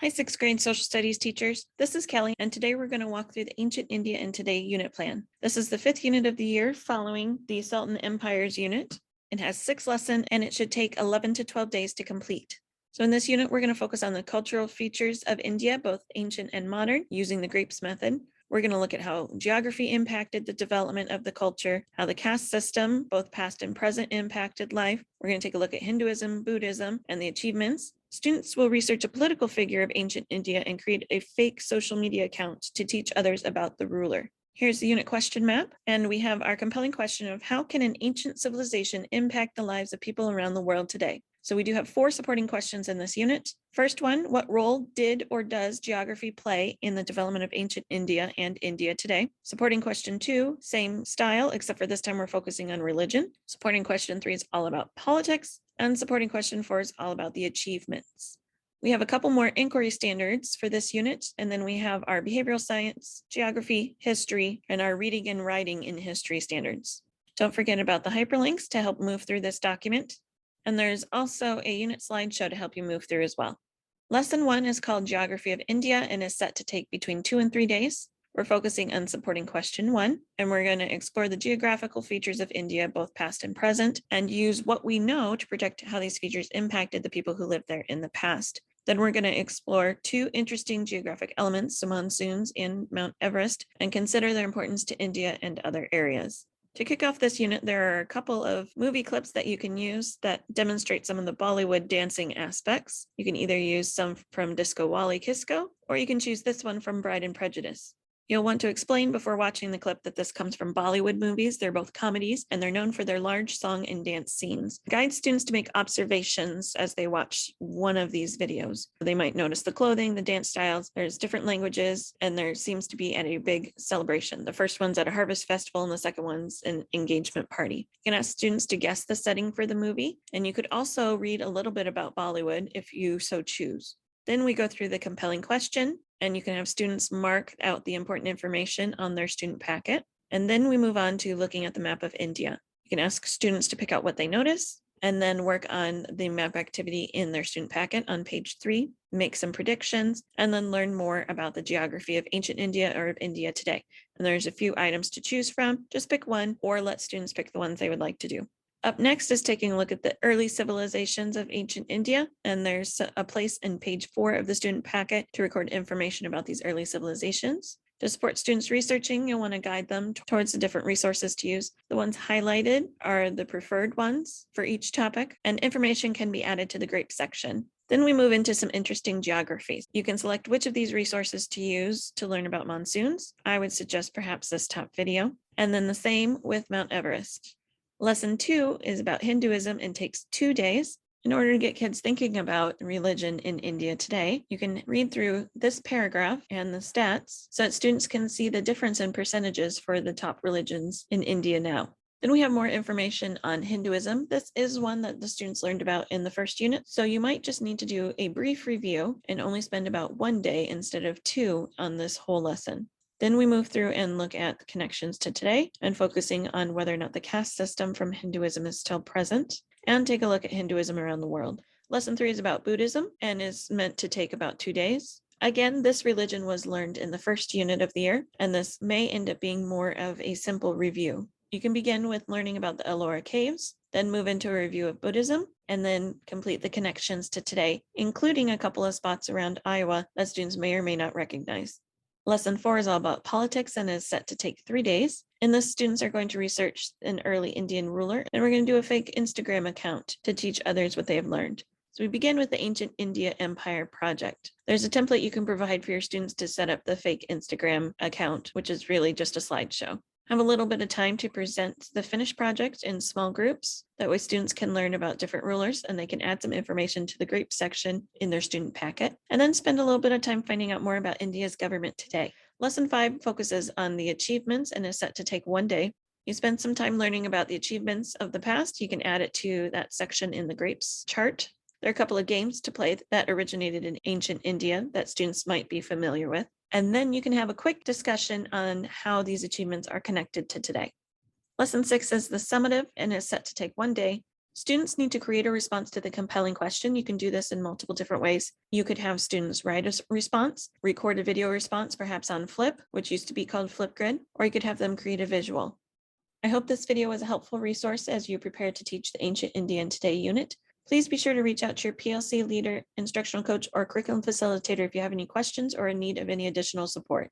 Hi, sixth grade social studies teachers. This is Kelly, and today we're going to walk through the Ancient India and Today unit plan. This is the 5th unit of the year following the Sultan Empires unit. It has 6 lessons, and it should take 11 to 12 days to complete. So in this unit, we're going to focus on the cultural features of India, both ancient and modern, using the Grapes method. We're going to look at how geography impacted the development of the culture, how the caste system, both past and present, impacted life. We're going to take a look at Hinduism, Buddhism, and the achievements. Students will research a political figure of ancient India and create a fake social media account to teach others about the ruler. Here's the unit question map, and we have our compelling question of how can an ancient civilization impact the lives of people around the world today? So we do have 4 supporting questions in this unit. First one, what role did or does geography play in the development of ancient India and India today? Supporting question 2, same style, except for this time we're focusing on religion. Supporting question 3 is all about politics, and supporting question 4 is all about the achievements. We have a couple more inquiry standards for this unit, and then we have our behavioral science, geography, history, and our reading and writing in history standards. Don't forget about the hyperlinks to help move through this document. And there's also a unit slideshow to help you move through as well. Lesson 1 is called Geography of India and is set to take between 2 and 3 days. We're focusing on supporting question 1, and we're going to explore the geographical features of India, both past and present, and use what we know to project how these features impacted the people who lived there in the past. Then we're going to explore 2 interesting geographic elements, the monsoons and Mount Everest, and consider their importance to India and other areas. To kick off this unit, there are a couple of movie clips that you can use that demonstrate some of the Bollywood dancing aspects. You can either use some from Disco Wally Kisco, or you can choose this one from Bride and Prejudice. You'll want to explain before watching the clip that this comes from Bollywood movies. They're both comedies, and they're known for their large song and dance scenes. Guide students to make observations as they watch one of these videos. They might notice the clothing, the dance styles, there's different languages, and there seems to be at a big celebration. The first one's at a harvest festival, and the second one's an engagement party. You can ask students to guess the setting for the movie, and you could also read a little bit about Bollywood if you so choose. Then we go through the compelling question, and you can have students mark out the important information on their student packet. And then we move on to looking at the map of India. You can ask students to pick out what they notice, and then work on the map activity in their student packet on page 3, make some predictions, and then learn more about the geography of ancient India or of India today. And there's a few items to choose from. Just pick one, or let students pick the ones they would like to do. Up next is taking a look at the early civilizations of ancient India, and there's a place in page 4 of the student packet to record information about these early civilizations. To support students researching, you'll want to guide them towards the different resources to use. The ones highlighted are the preferred ones for each topic, and information can be added to the Grapes section. Then we move into some interesting geographies. You can select which of these resources to use to learn about monsoons. I would suggest perhaps this top video, and then the same with Mount Everest. Lesson 2 is about Hinduism and takes 2 days. In order to get kids thinking about religion in India today, you can read through this paragraph and the stats so that students can see the difference in percentages for the top religions in India now. Then we have more information on Hinduism. This is one that the students learned about in the first unit, so you might just need to do a brief review and only spend about 1 day instead of 2 on this whole lesson. Then we move through and look at connections to today and focusing on whether or not the caste system from Hinduism is still present, and take a look at Hinduism around the world. Lesson 3 is about Buddhism and is meant to take about 2 days. Again, this religion was learned in the first unit of the year, and this may end up being more of a simple review. You can begin with learning about the Ellora Caves, then move into a review of Buddhism, and then complete the connections to today, including a couple of spots around Iowa that students may or may not recognize. Lesson 4 is all about politics and is set to take 3 days. In this, students are going to research an early Indian ruler, and we're going to do a fake Instagram account to teach others what they have learned. So we begin with the Ancient India Empire project. There's a template you can provide for your students to set up the fake Instagram account, which is really just a slideshow. Have a little bit of time to present the finished project in small groups. That way students can learn about different rulers and they can add some information to the Grapes section in their student packet, and then spend a little bit of time finding out more about India's government today. Lesson 5 focuses on the achievements and is set to take 1 day. You spend some time learning about the achievements of the past. You can add it to that section in the Grapes chart. There are a couple of games to play that originated in ancient India that students might be familiar with. And then you can have a quick discussion on how these achievements are connected to today. Lesson 6 is the summative and is set to take 1 day. Students need to create a response to the compelling question. You can do this in multiple different ways. You could have students write a response, record a video response, perhaps on Flip, which used to be called Flipgrid, or you could have them create a visual. I hope this video was a helpful resource as you prepare to teach the Ancient Indian Today unit. Please be sure to reach out to your PLC leader, instructional coach, or curriculum facilitator if you have any questions or in need of any additional support.